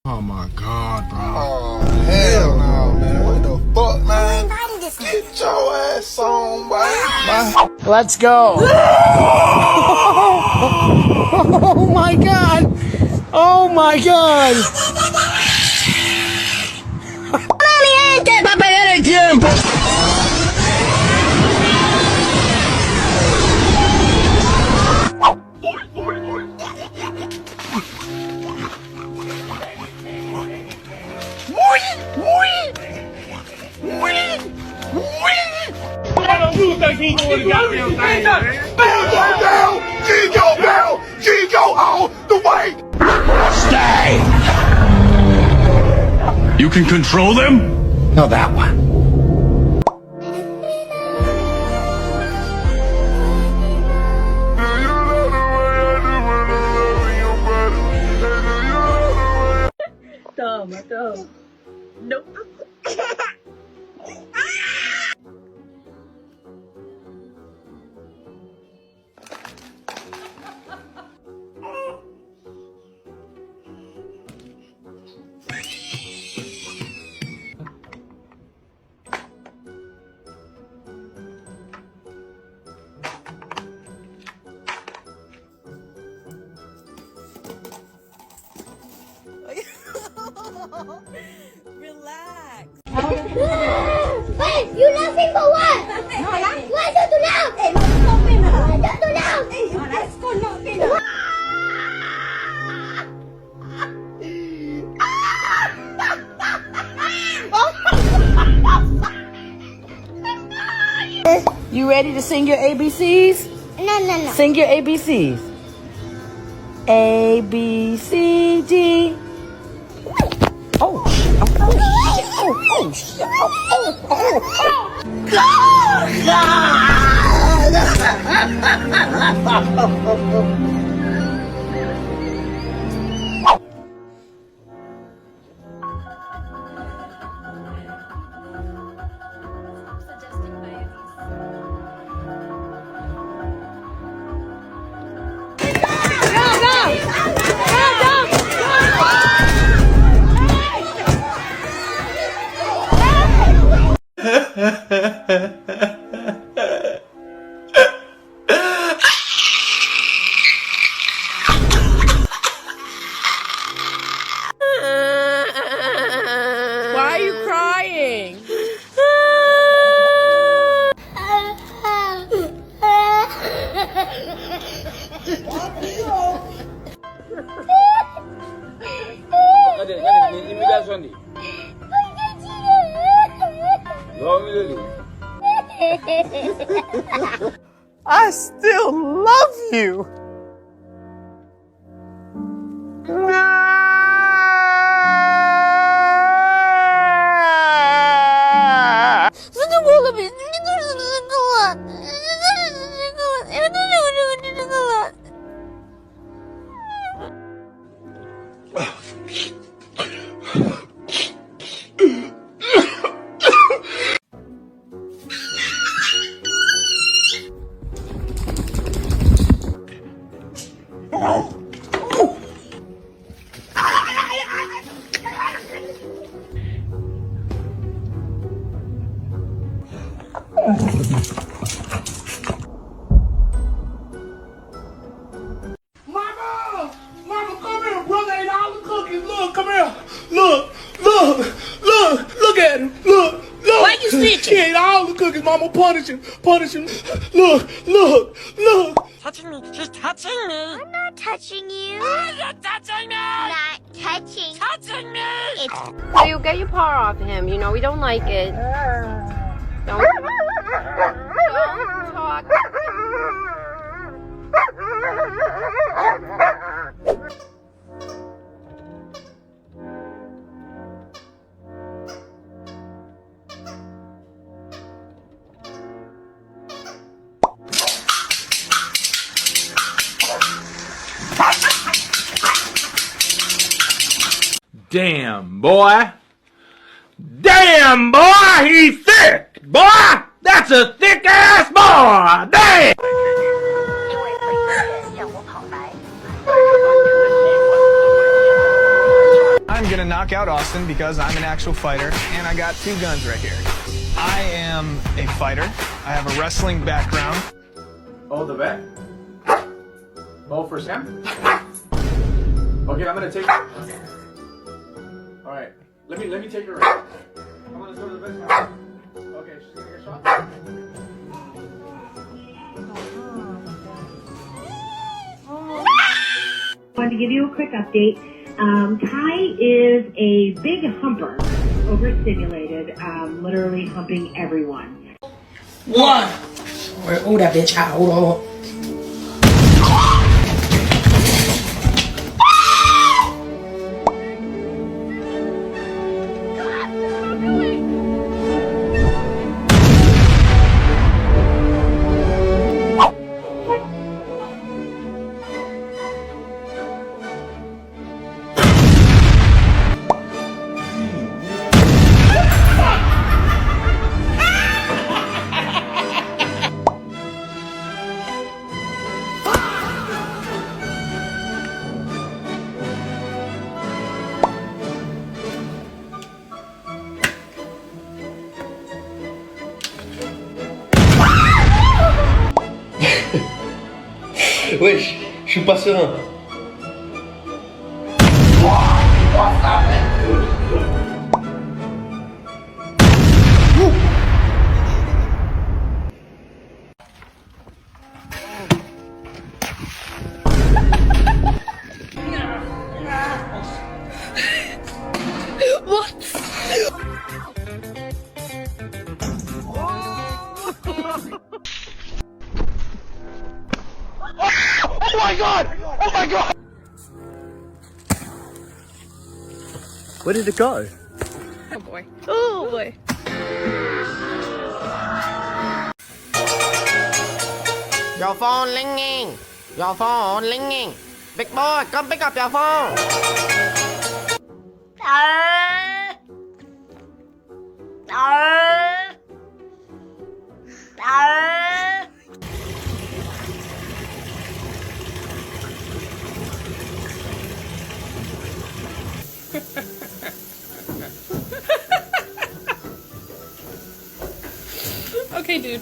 Oh my god, bro. Oh, hell no, man. What the fuck, man? Get your ass on, boy. Let's go. Oh my god. Oh my god. Stay! You can control them? No, that one. Toma, toma. Nope. Relax. Wait, you laughing for what? No, why don't you laugh? Hey, why don't you laugh? Hey, let's go laughing. You ready to sing your ABCs? No. Sing your ABCs. A, B, C, D. Oh, shit. Why are you crying? I still love you. Mama, come here. Brother ate all the cookies. Look, come here. Look at him. Look. Why you snitching? He ate all the cookies. Mama, punish him. Look. Touching me. She's touching me. I'm not touching you. You're touching me. Not touching. Touching me. So you get your paw off him. You know we don't like it. Don't talk. Damn, boy. Damn, boy, he's thick. Boy, that's a thick ass boy. Damn. I'm gonna knock out Austin because I'm an actual fighter, and I got 2 guns right here. I am a fighter. I have a wrestling background. Oh, the bet? Oh, for Sam? Okay, I'm gonna take. All right, let me take her. Right. I'm gonna go to the best. Okay, she's gonna get a shot. I wanted to give you a quick update. Kai is a big humper, overstimulated, literally humping everyone. One. Oh, that bitch out. Hold on. Wesh, je suis pas serein. Oh my god! Oh my god! Where did it go? Oh boy. Oh boy. Your phone ringing. Your phone ringing. Big boy, come pick up your phone. Okay, dude.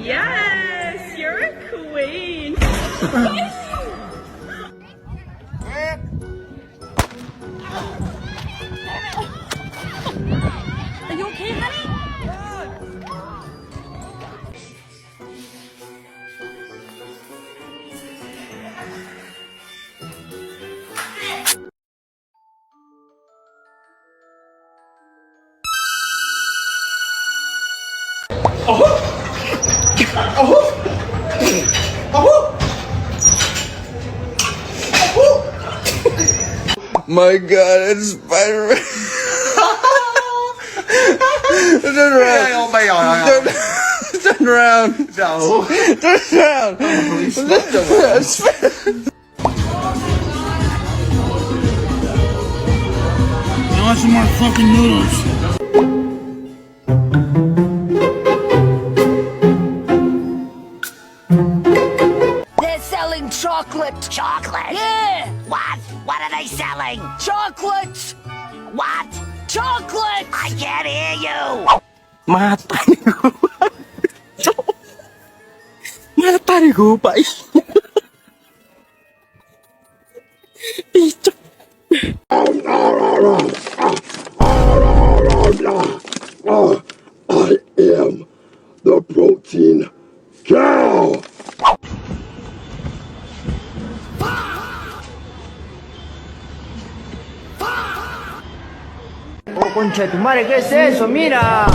Yes, you're a queen. Are you okay, honey? My god, it's Spider-Man. Turn around. Turn around. Turn around. I want some more fucking noodles. They're selling chocolate. Chocolate? Yeah. What? What are they selling? Chocolate. What? Chocolate. I can't hear you. Mata ni gua. Mata ni gua, Pak. Ih, I am the protein cow. Oh, concha de tu madre, ¿qué es eso? Mira.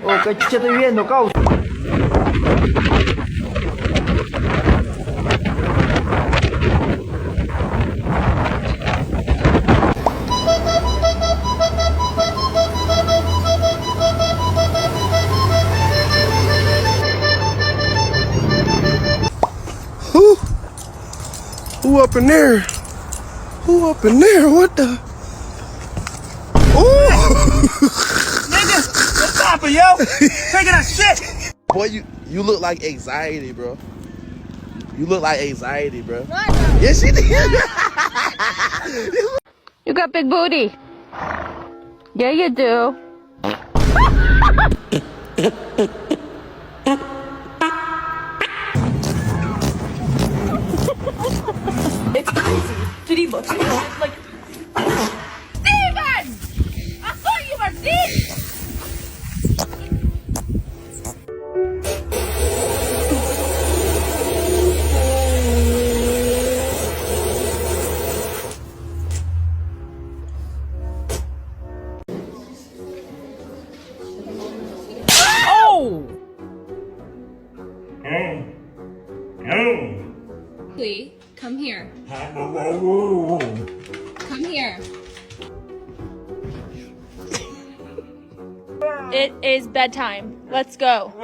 Oh, qué chucha estoy viendo, causa. up in there? Who up in there? What the? Ooh! Nigga, what's poppin', yo? Taking a shit. Boy, you look like anxiety, bro. You look like anxiety, bro. Yes, she did. You got big booty. Yeah, you do. It's crazy. Did he look at you like... Steven! I thought you were dead! Please, come here. Come here. It is bedtime. Let's go.